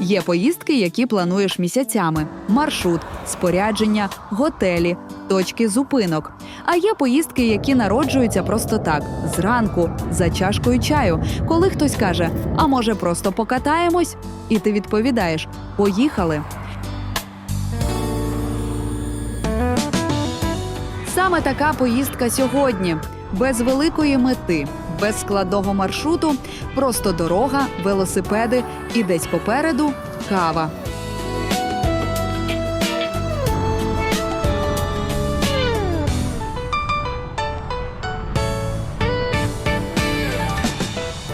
Є поїздки, які плануєш місяцями: маршрут, спорядження, готелі, точки зупинок. А є поїздки, які народжуються просто так, зранку, за чашкою чаю, коли хтось каже: «А може, просто покатаємось?» І ти відповідаєш: «Поїхали». Саме така поїздка сьогодні. Без великої мети, без складного маршруту, просто дорога, велосипеди і десь попереду – кава.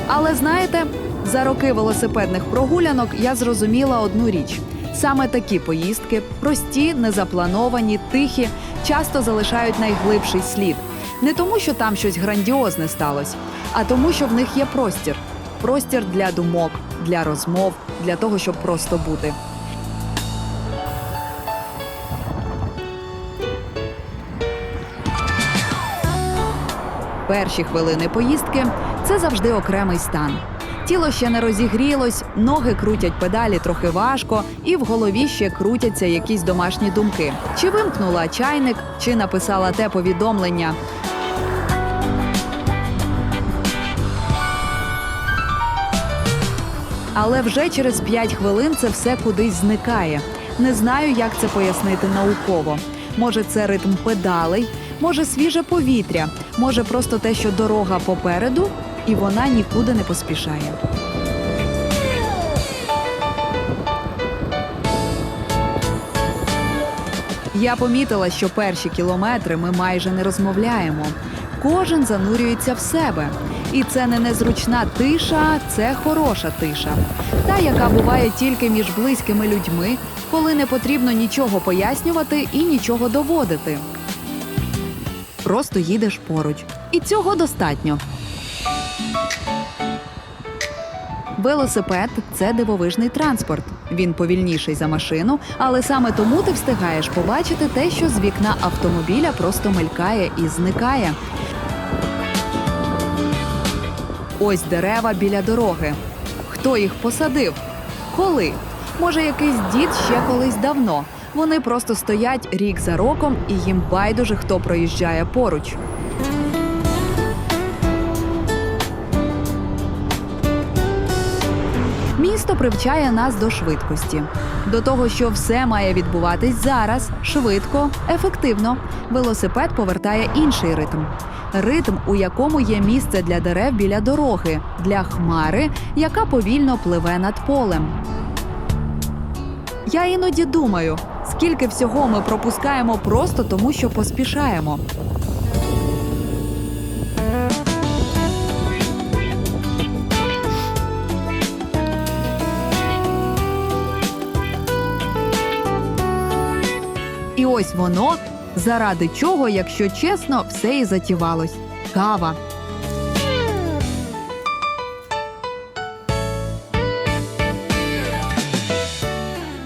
Але знаєте, за роки велосипедних прогулянок я зрозуміла одну річ. Саме такі поїздки, прості, незаплановані, тихі, часто залишають найглибший слід. Не тому, що там щось грандіозне сталося, а тому, що в них є простір. Простір для думок, для розмов, для того, щоб просто бути. Перші хвилини поїздки – це завжди окремий стан. Тіло ще не розігрілось, ноги крутять педалі трохи важко, і в голові ще крутяться якісь домашні думки. Чи вимкнула чайник, чи написала те повідомлення. Але вже через 5 хвилин це все кудись зникає. Не знаю, як це пояснити науково. Може, це ритм педалей, може, свіже повітря, може, просто те, що дорога попереду, і вона нікуди не поспішає. Я помітила, що перші кілометри ми майже не розмовляємо. Кожен занурюється в себе. І це не незручна тиша, це хороша тиша. Та, яка буває тільки між близькими людьми, коли не потрібно нічого пояснювати і нічого доводити. Просто їдеш поруч. І цього достатньо. Велосипед – це дивовижний транспорт. Він повільніший за машину, але саме тому ти встигаєш побачити те, що з вікна автомобіля просто мелькає і зникає. Ось дерева біля дороги. Хто їх посадив? Коли? Може, якийсь дід ще колись давно. Вони просто стоять рік за роком, і їм байдуже, хто проїжджає поруч. Місто привчає нас до швидкості. До того, що все має відбуватись зараз, швидко, ефективно. Велосипед повертає інший ритм. Ритм, у якому є місце для дерев біля дороги, для хмари, яка повільно пливе над полем. Я іноді думаю, скільки всього ми пропускаємо просто тому, що поспішаємо. І ось воно, заради чого, якщо чесно, все і затівалось. Кава.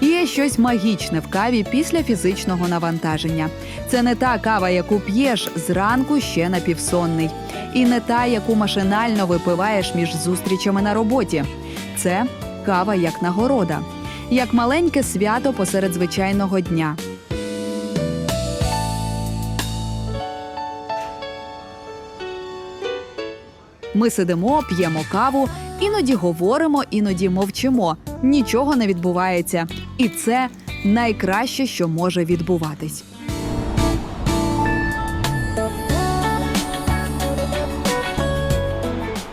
Є щось магічне в каві після фізичного навантаження. Це не та кава, яку п'єш зранку ще напівсонний. І не та, яку машинально випиваєш між зустрічами на роботі. Це кава як нагорода. Як маленьке свято посеред звичайного дня. Ми сидимо, п'ємо каву, іноді говоримо, іноді мовчимо. Нічого не відбувається. І це найкраще, що може відбуватись.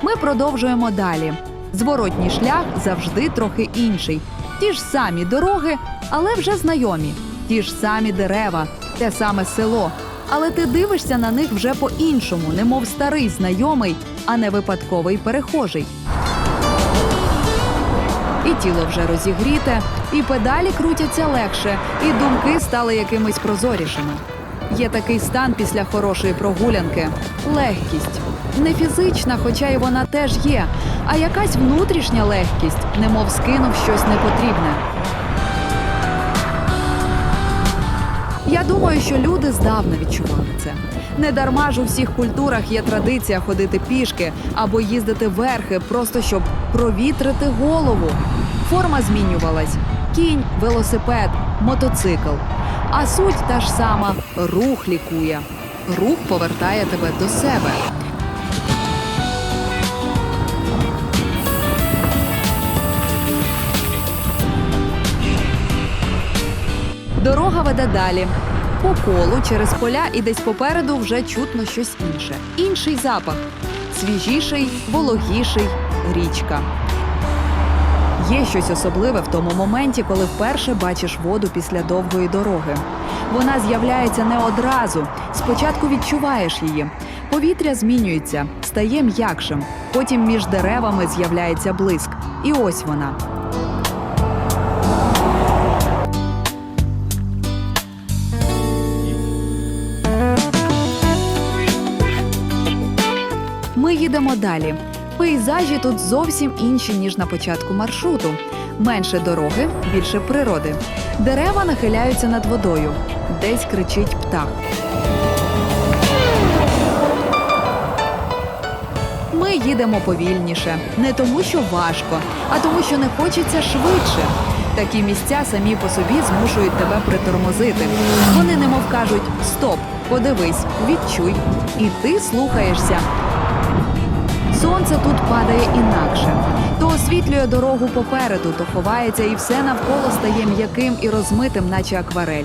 Ми продовжуємо далі. Зворотній шлях завжди трохи інший. Ті ж самі дороги, але вже знайомі. Ті ж самі дерева, те саме село. Але ти дивишся на них вже по-іншому, немов старий знайомий, а не випадковий перехожий. І тіло вже розігріте, і педалі крутяться легше, і думки стали якимись прозорішими. Є такий стан після хорошої прогулянки – легкість. Не фізична, хоча й вона теж є, а якась внутрішня легкість, немов скинув щось непотрібне. Я думаю, що люди здавна відчували це. Недарма ж у всіх культурах є традиція ходити пішки або їздити верхи, просто щоб провітрити голову. Форма змінювалась – кінь, велосипед, мотоцикл. А суть та ж сама – рух лікує. Рух повертає тебе до себе. Дорога веде далі. По колу, через поля і десь попереду вже чутно щось інше. Інший запах. Свіжіший, вологіший, річка. Є щось особливе в тому моменті, коли вперше бачиш воду після довгої дороги. Вона з'являється не одразу. Спочатку відчуваєш її. Повітря змінюється, стає м'якшим. Потім між деревами з'являється блиск. І ось вона. Ми їдемо далі. Пейзажі тут зовсім інші, ніж на початку маршруту. Менше дороги, більше природи. Дерева нахиляються над водою. Десь кричить птах. Ми їдемо повільніше. Не тому, що важко, а тому, що не хочеться швидше. Такі місця самі по собі змушують тебе притормозити. Вони немов кажуть «стоп, подивись, відчуй». І ти слухаєшся. Сонце тут падає інакше. То освітлює дорогу попереду, то ховається, і все навколо стає м'яким і розмитим, наче акварель.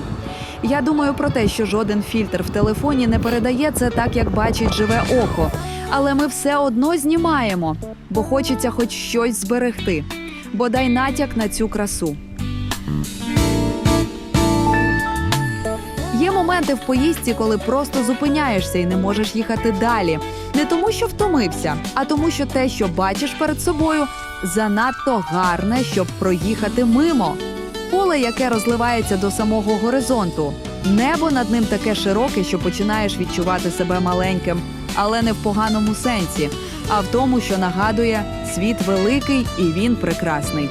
Я думаю про те, що жоден фільтр в телефоні не передає це так, як бачить живе око. Але ми все одно знімаємо, бо хочеться хоч щось зберегти. Бодай натяк на цю красу. Є моменти в поїздці, коли просто зупиняєшся і не можеш їхати далі. Не тому, що втомився, а тому, що те, що бачиш перед собою, занадто гарне, щоб проїхати мимо. Поле, яке розливається до самого горизонту. Небо над ним таке широке, що починаєш відчувати себе маленьким. Але не в поганому сенсі, а в тому, що нагадує, світ великий і він прекрасний.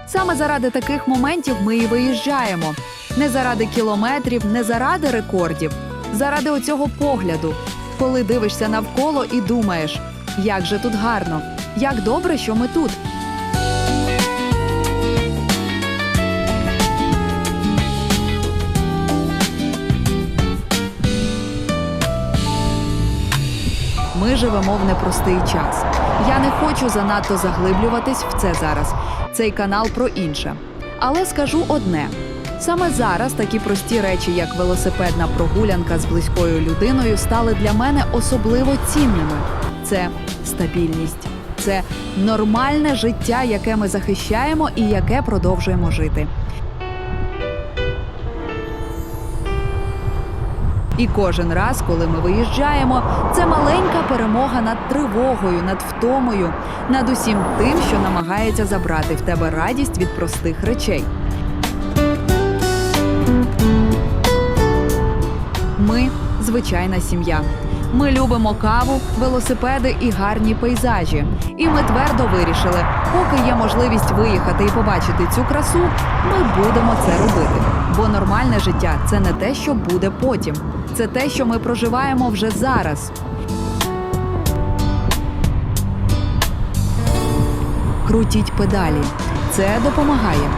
Саме заради таких моментів ми і виїжджаємо. Не заради кілометрів, не заради рекордів. Заради оцього погляду, коли дивишся навколо і думаєш, як же тут гарно, як добре, що ми тут. Ми живемо в непростий час. Я не хочу занадто заглиблюватись в це зараз. Цей канал про інше. Але скажу одне. Саме зараз такі прості речі, як велосипедна прогулянка з близькою людиною, стали для мене особливо цінними. Це стабільність. Це нормальне життя, яке ми захищаємо і яке продовжуємо жити. І кожен раз, коли ми виїжджаємо, це маленька перемога над тривогою, над втомою, над усім тим, що намагається забрати в тебе радість від простих речей. Ми – звичайна сім'я. Ми любимо каву, велосипеди і гарні пейзажі. І ми твердо вирішили, поки є можливість виїхати і побачити цю красу, ми будемо це робити. Бо нормальне життя – це не те, що буде потім. Це те, що ми проживаємо вже зараз. Крутіть педалі. Це допомагає.